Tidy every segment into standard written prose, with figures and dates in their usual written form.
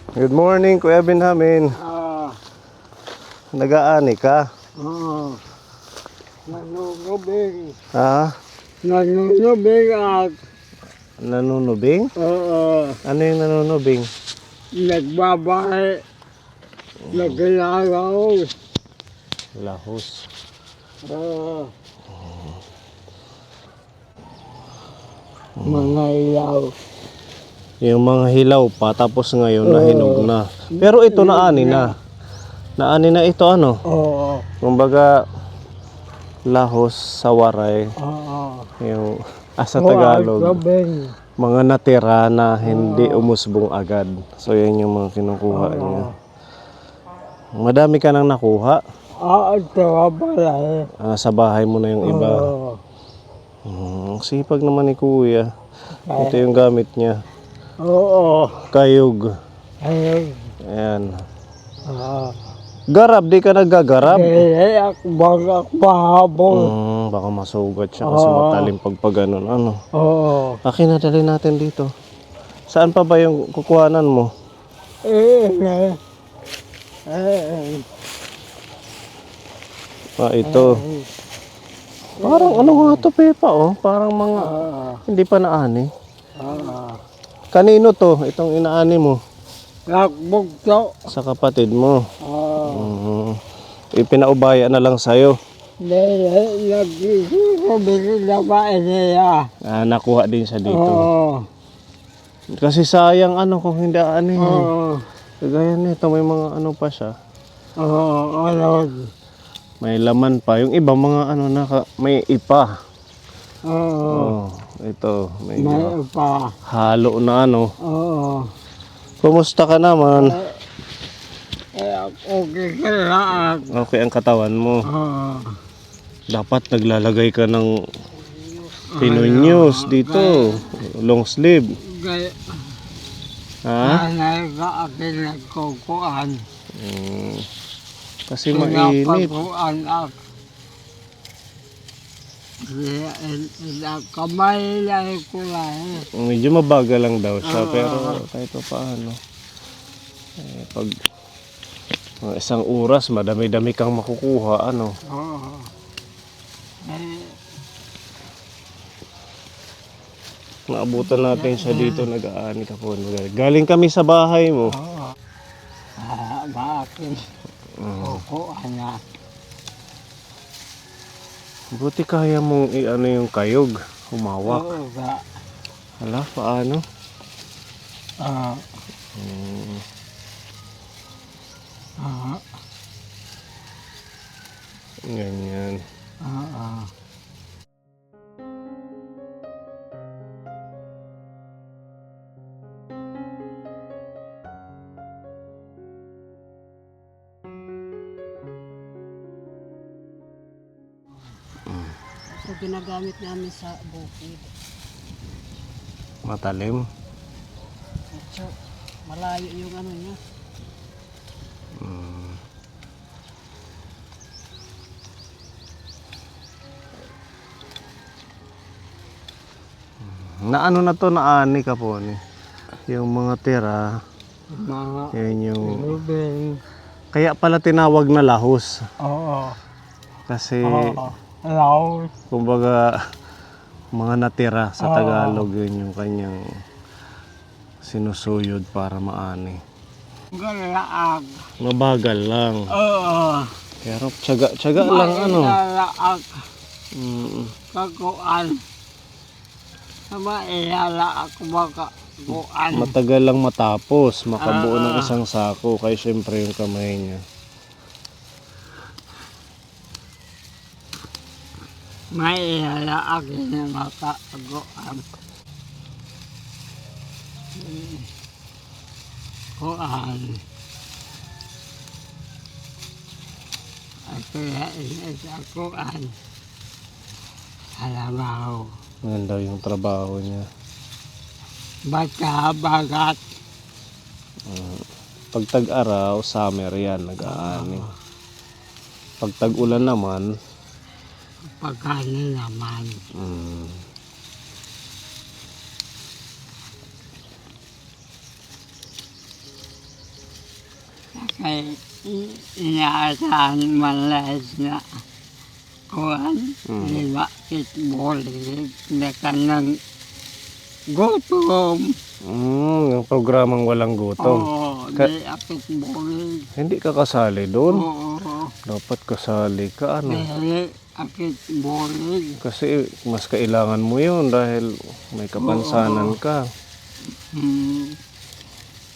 Good morning, Kuya Benjamin. Nag-aani ka? Oo. Nanunubing. Ha? Nanunubing at Nanunubing? oo. Ano yung nanunubing? Nagbabahay. Naglalaw. Lahos. Oo. Mga ilaw. Yung mga hilaw pa, tapos ngayon nahinog na. Pero ito naani na. Naani na ito ano? Oo. Kumbaga, lahos sa waray. Oo. Yung sa Tagalog. Gabing. Mga natira na hindi umusbong agad. So yan yung mga kinukuha niya. Madami ka nang nakuha. Ito pala eh. Sa bahay mo na yung iba. Oo. Sipag naman ni Kuya. Ito yung gamit niya. Oo. Kayog. Ayun. Ayan. Oo. Garab, di ka nagagarab? Baka pahabol. Baka masugat siya kasi matalim pag ganun. Ano? Oo. Akin na, dali natin dito. Saan pa ba yung kukuhanan mo? Ito. Parang ano nga to, Pepa, oh. Parang mga hindi pa naani. Kanino to? Itong inaani mo? Lakbog to. Sa kapatid mo. Ipinaubaya na lang sa'yo. Nag-ibig na ba niya? Nakuha din siya dito. Oo. Kasi sayang ano kung hindi ano yun. Oo. Kagaya nito, may mga ano pa siya. Oo. Ano? May laman pa. Yung iba mga ano may ipa. Oo. Ito. May pa. Halo na ano. Oo. Kumusta ka naman? Okay ka lang. Okay ang katawan mo. Oo. Dapat naglalagay ka ng Pinoy News dito. Long sleeve. Ha? Nanay ka akin nagkukuhan. Kasi mainit. Pinapakuhan ako. Kamay lang ko lang. Medyo mabagal lang daw siya. Pero kahit pa paano. Pag isang oras, madami-dami kang makukuha. Ano? Oo. Naabutan natin siya dito. Nag-aani ka po. Galing kami sa bahay mo. Oo. Bakit? Kukuhan na. Buti kaya mong ano yung kayog. Humawak. Oo. Hala, paano? Ganyan. Ito ginagamit namin sa bukid. Matalim. Medyo malayo yung ano niya. Na ano na to, naani ka po ni. Yung mga tira. Mga Yan yung... lubing. Kaya pala tinawag na lahos. Oo. Kasi... Laos. Kumbaga, mga natira sa Tagalog, yun yung kanyang sinusuyod para maani. Galaag. Mabagal lang. Oo. Pero tsaga lang ano. Galaag. Kakuan. Mailalaak baka kuan. Matagal lang matapos, makabuo ng isang sako, kaya syempre yung kamay niya. Mailalaak na makakuan. Kuan. Ako na sa kuan. Alamaw. Yan daw yung trabaho niya. Bata bagat. Pag tag-araw, summer yan, nag-aani. Pag tag-ulan naman, Pagkano naman. kay inaasahan malayas na kuhan, di ba, kitbolig na kanang gutom. Yung programang walang gutom. Oo, di akitbolig. Hindi ka kasali doon. Oo, Dapat kasali ka, ano. di akitbolig. Kasi mas kailangan mo yun dahil may kapansanan ka.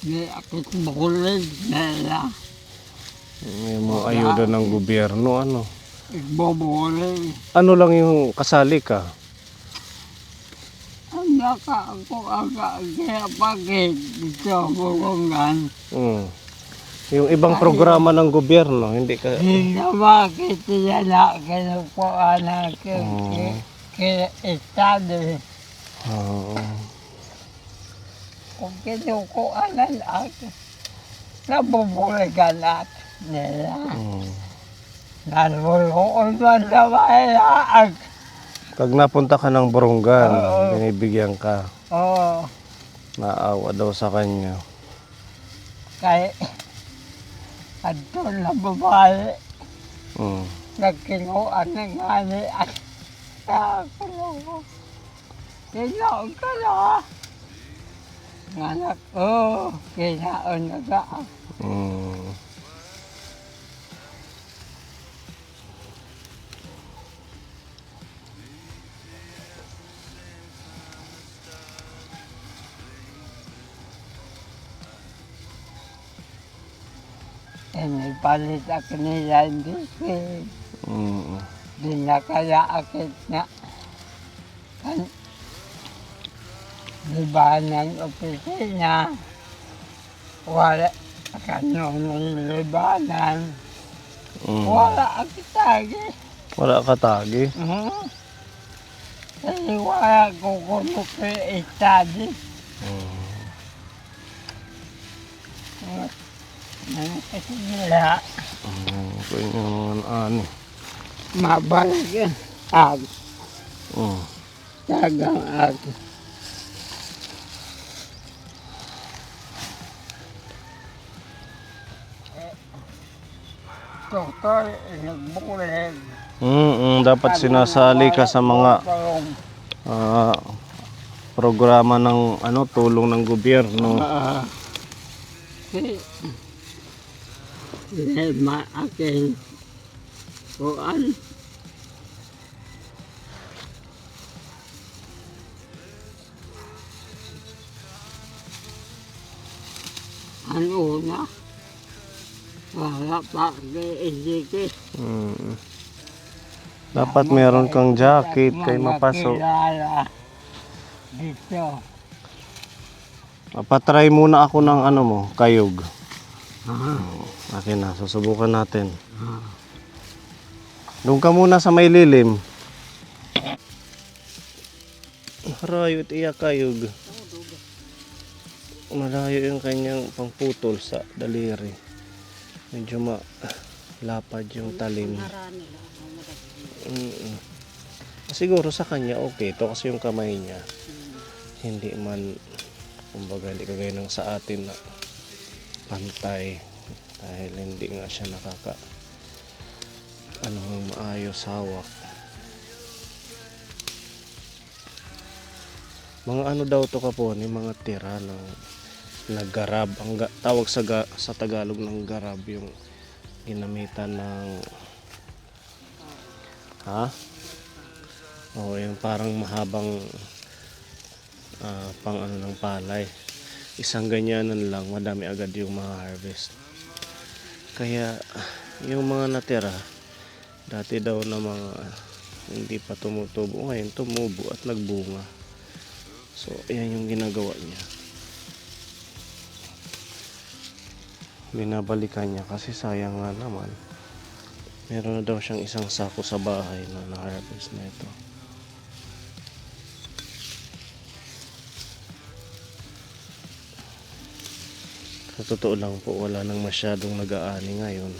Di akitbolig nila. May mga ayuda ng gobyerno, ano. Igbobolig. Ano lang yung kasali ka? Ang naka ako kaya bakit dito bulungan. Yung ibang programa ng gobyerno, hindi ka... Hindi na bakit yan na kinukuha na estado. Oo. Kung kinukuha na lang, nabubuligan natin nila. Naluluon man sa mahilaag. Pag napunta ka ng Borongan, Oo. binibigyan ka. Oo, Naawa daw sa kanya. kay adto na babae, Mm. nagkinuha na nga ni at ako. Kinaon ka na. Anak ko, kinaon na ka. Mm. Inipalit ako nila dito. Mm. Di na kaya akit na. Di ba ng opisina? Wala kanong libanan. Mm. Wala akit lagi. Wala ka tagi. Kasi wala ko study. Kasi nila Kaya naman ano. mabalik yan. Ag, Mm. tagang ag. Doktor, nagbulig. Dapat sinasali ka sa mga programa ng ano tulong ng gobyerno. Lema akin kuan. Ano na? Wala pa isiki. Dapat meron kang jacket kay mapasok. Dito. Patry muna ako ng ano mo, kayog. Akin na, susubukan natin. Doon ka muna sa may lilim. Harayo iya kayog. Malayo yung kanyang pangputol sa daliri. Medyo lapad yung talim. Siguro sa kanya okay to kasi yung kamay niya hindi man kumbaga hindi kagaya ng sa atin na pantay dahil hindi nga siya nakaka maayos hawak. Mga ano daw to kapon, mga tira ng naggarab. Ang tawag sa Tagalog ng garab yung ginamitan ng yung parang mahabang pang ano ng palay. Isang ganyanan lang, madami agad yung ma-harvest. Kaya yung mga natira dati daw na mga hindi pa tumutubo, ngayon tumubo at nagbunga. So ayan yung ginagawa niya. Binabalikan niya kasi sayang nga naman. Meron na daw siyang isang sako sa bahay na na-harvest na ito. Sa totoo lang po, wala nang masyadong nag-aani ngayon.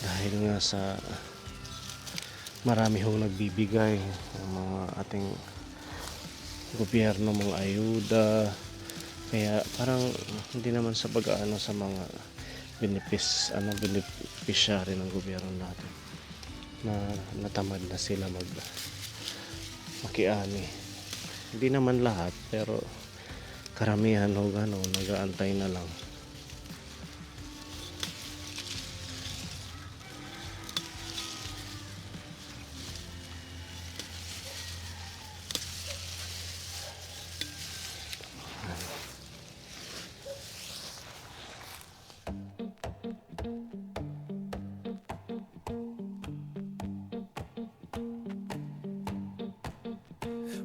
Dahil nga sa marami hong nagbibigay ng mga ating gobyerno, mga ayuda. Kaya parang hindi naman sa pag-aano sa mga beneficiary ng gobyerno natin na natamad na sila makiani. Hindi naman lahat, pero karamihan o gano'n, nag-aantay na lang.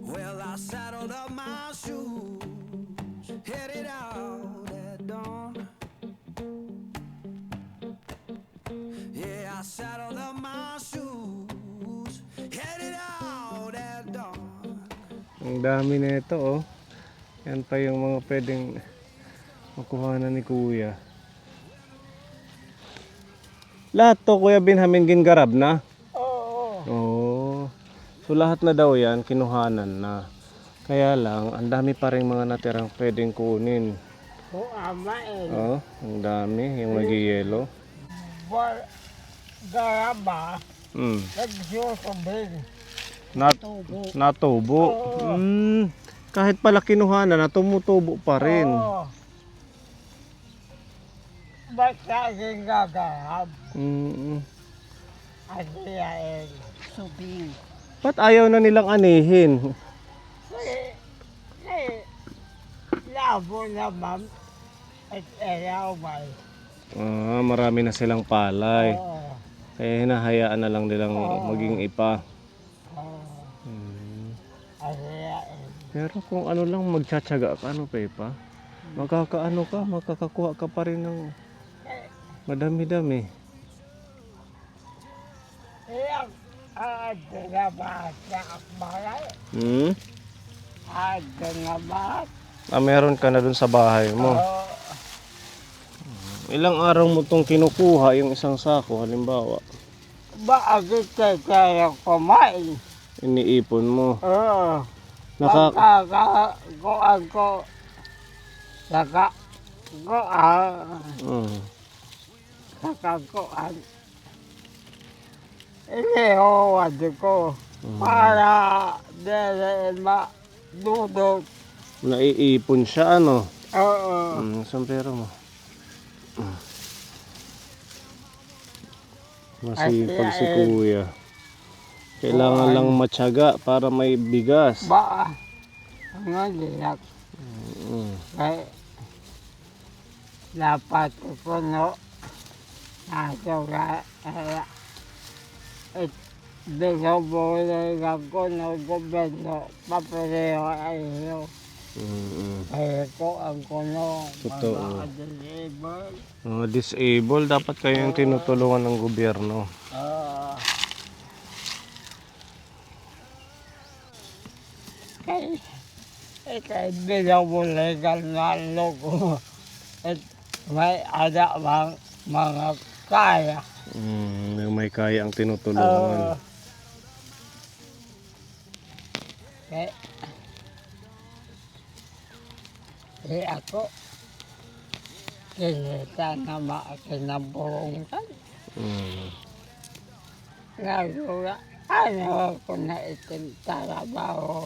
Well, I saddled up my shoes, headed out at dawn. Yeah, I saddled up my shoes, headed out at dawn. Ang dami na ito, oh. Yan pa yung mga pwedeng makuha na ni Kuya. Lahat to, Kuya Benjamin, gingarab na? Oo. Oo. So lahat na daw yan, kinuhanan na. Kaya lang, ang dami pa rin mga natirang pwedeng kunin. Kung ama eh. Oh, ang dami, yung nag-yellow. Garaba, Mm. nagsusubing. Tubo. Natubo. Kahit pala kinuhanan na, tumutubo pa rin. Oo. Basta gagarab. Mm. At iyain. Subing. Ba't ayaw na nilang anihin? Labo naman. At ayaw ba? Marami na silang palay. Oo. Kaya hinahayaan na lang nilang maging ipa. Oo. At iyain. Pero kung ano lang magtsatsaga ka, ano pa? Makakakuha ka pa rin ng madami-dami. Iyak. At nga ba sa akbaray? At nga ba? Meron ka na dun sa bahay mo. Oo. Ilang araw mo tong kinukuha yung isang sako, halimbawa? Bakit kaya kumain? Iniipon mo. Oo. Naka... Pagkakakuan ko. Kakakuan. Inihuwad ko. Para dahil madudot. Naiipon siya, ano? Oo. Saan pera mo? Masipag si Kuya. Kailangan lang matyaga para may bigas. Ba? Ang liyak. Kaya dapat ko no. Nasuga. Binabuhay ako ng gobyerno. Papareho ayo. Kaya ko ang kuno. Totoo. Mga disabled. Mga disabled, dapat kayo yung tinutulungan ng gobyerno. Kaya binabuhay ka na loko. At may ada mga kaya. Yung may kaya ang tinutulungan. Ako, kinita na makakinaburungkan. Ngayon, ano ako na itim trabaho.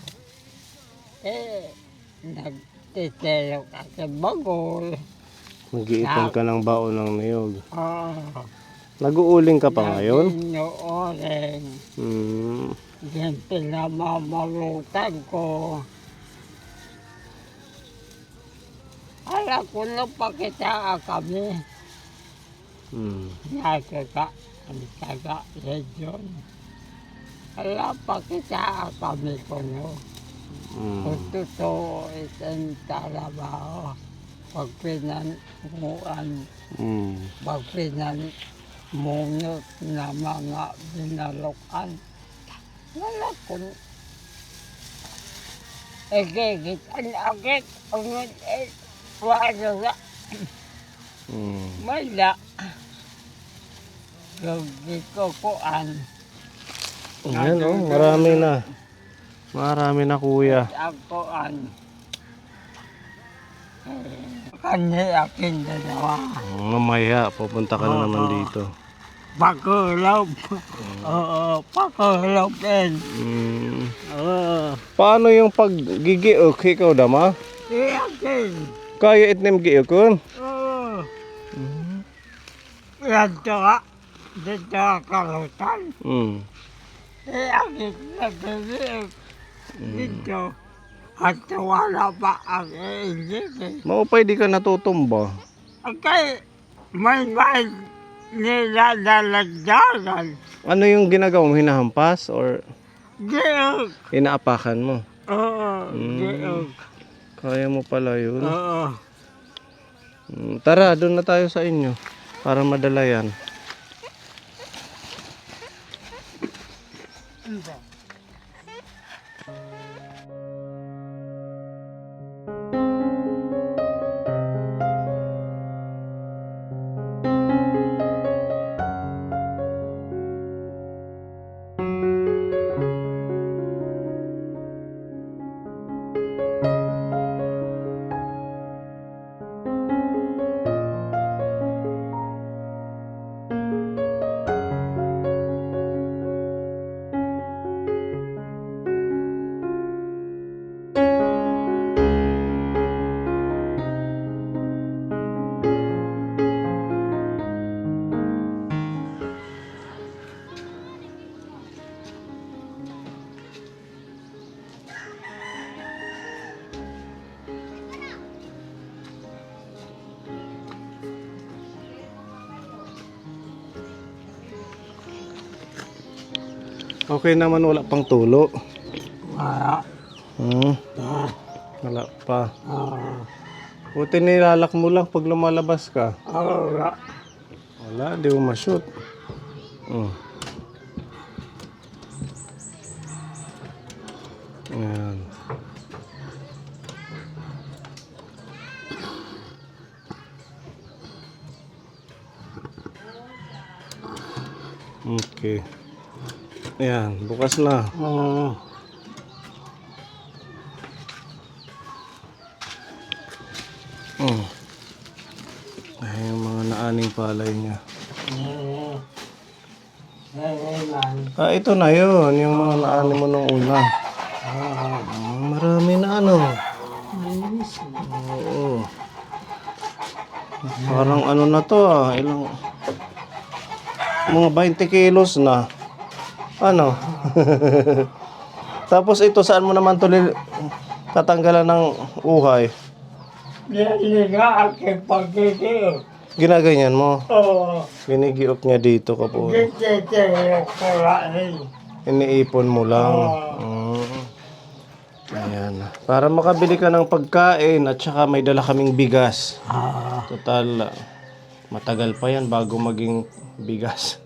Nagtitero ka sa bagol. Mag-iipon ka ng baon ng niyog. Oh, Nag-uuling ka pa ngayon? Nag-inuuling. Yan pinamamalutan ko. Alam ko na pakita kami. Nagkaka, region. Alam pakita kami ko no. Kung totoo itong trabaho. Pagpinanmuan. Pagpinanmunot na mga binalukan. Wala ko. Egigit ang agit. Wala na. Wala. Hindi ko kuan. Ayan, oh, marami na. Marami na, Kuya. Ang kuan. Kanya aking dalawa. Mamaya, pupunta ka na naman dito. Pakulog. Oo, pakulog din. Mm. Oo. Paano yung paggigiok? Ikaw dama? Iyakin. Kaya itnim giokon? Oo. Yan to ka. Dito ka kalutan. Mm. Iyakin na bibig. Dito. At wala pa ang iinit. Maupay di ka natutumba. Okay, may nilalagdagan. Ano yung ginagawa mo? Hinahampas or Diog. inaapakan mo? Oo, diog. Kaya mo pala yun. Oo. Tara, doon na tayo sa inyo. Para madala yan. Okay naman, wala pang tulo. Wala. Wala pa. Oo. Buti nilalak mo lang pag lumalabas ka. Wala. Wala, di mo ma-shoot. Ayan. Okay. Ayan, bukas na. Oo. Ay, yung mga naaning palay niya. Ito na yun, yung mga naani mo nung una. Marami na ano. Oo. Parang ano na to ilang... Mga 20 kilos na. Ano? Tapos ito, saan mo naman tatanggalan ng uhay? Yan nga aking pagkikiyo. Ginaganyan mo. Oo. Ginigiok niya dito kapuro. Gititiyo ko rin. Iniipon mo lang. Ayan. Para makabili ka ng pagkain at saka may dala kaming bigas. Total, matagal pa yan bago maging bigas.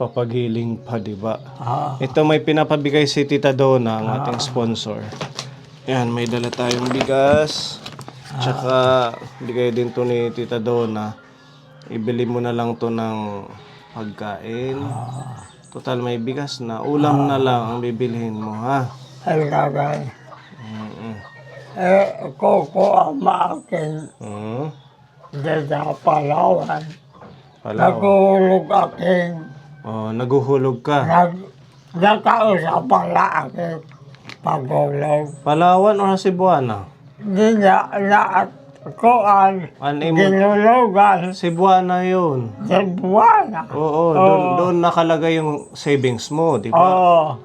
Papagiling pa, di ba? Ito may pinapabigay si Tita Donna, ang ating sponsor. Ayan, may dala tayong bigas. Tsaka, bigay din to ni Tita Donna. Ibili mo na lang to ng pagkain. Total, may bigas na. Ulam na lang ang bibilhin mo, ha? Ay kagay. Koko ang maakin. Dito sa Palawan. Nagulog aking. Naguhulog ka. Nakausap pala aking pagulog. Palawan o Cebuana? Hindi na kuan. Ginulugan. Cebuana yun. Cebuana. Oo, doon nakalagay yung savings mo, di ba? Oo.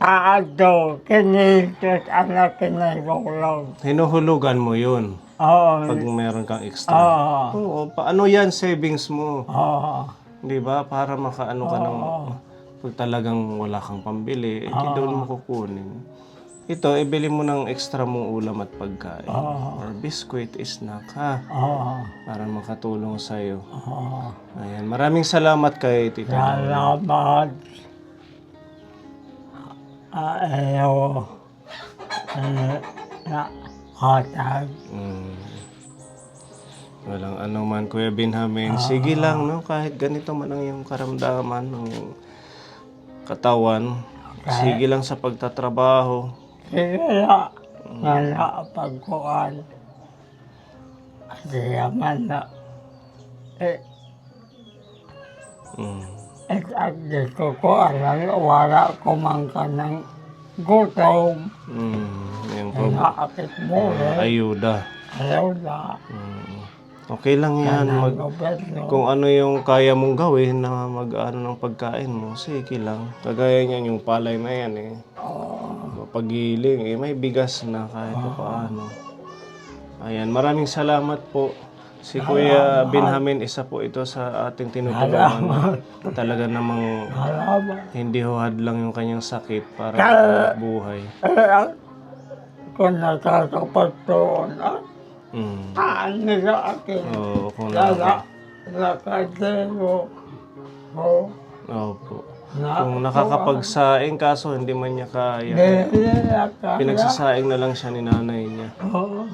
Aado, kinitos anak kinagulog. Hinuhulugan mo yun Oo. pag meron kang extra. Oo. Oo, paano yan savings mo? Oo. Di ba? Para makaano ka ng pag talagang wala kang pambili, doon mo kukunin. Ito, ibili mo ng extra mong ulam at pagkain. Or biscuit, snack, ha? Para makatulong sa'yo. Ayan, maraming salamat kay Tita. Salamat. Ayaw. Na hatag. Walang ano man, Kuya Benjamin. Sige lang, no? Kahit ganito man ang iyong karamdaman ng katawan. Sige lang sa pagtatrabaho. Sige na. Wala pagkuhan. Kaya man na, Mm. at dito ko alam, wala ko man ka ng gutom. Yung po. Inaakit mo Ayuda. ayaw na. Okay lang yan. Kung ano yung kaya mong gawin na mag-ano ng pagkain mo, sige lang. Kagaya niyan yung palay na yan eh. Pagiling eh, may bigas na kahit pa paano. Ayan, maraming salamat po. Si Kuya Benjamin, isa po ito sa ating tinutulungan. Talaga namang Salamat. hindi huhad lang yung kanyang sakit para buhay. Kung nakakapagtuon ano sa akin, Oo, kung nakademo mo Opo. na Kung nakakapagsaing kaso hindi man niya kaya. Pinagsasaing na lang siya ni nanay niya. Oo,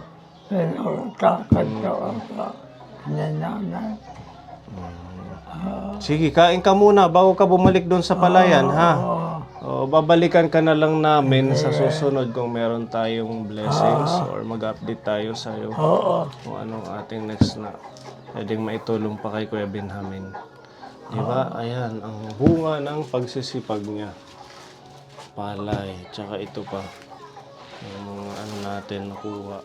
pinagkakataon ka ni nanay. Sige, kain ka muna bago ka bumalik doon sa palayan, ha? O, babalikan ka na lang namin sa susunod kung meron tayong blessings or mag-update tayo sa iyo Oo, kung anong ating next na pwedeng maitulong pa kay Kuya Benjamin. Di ba? Ayan, ang bunga ng pagsisipag niya. Palay, tsaka ito pa. Yung mga ano natin nakuha.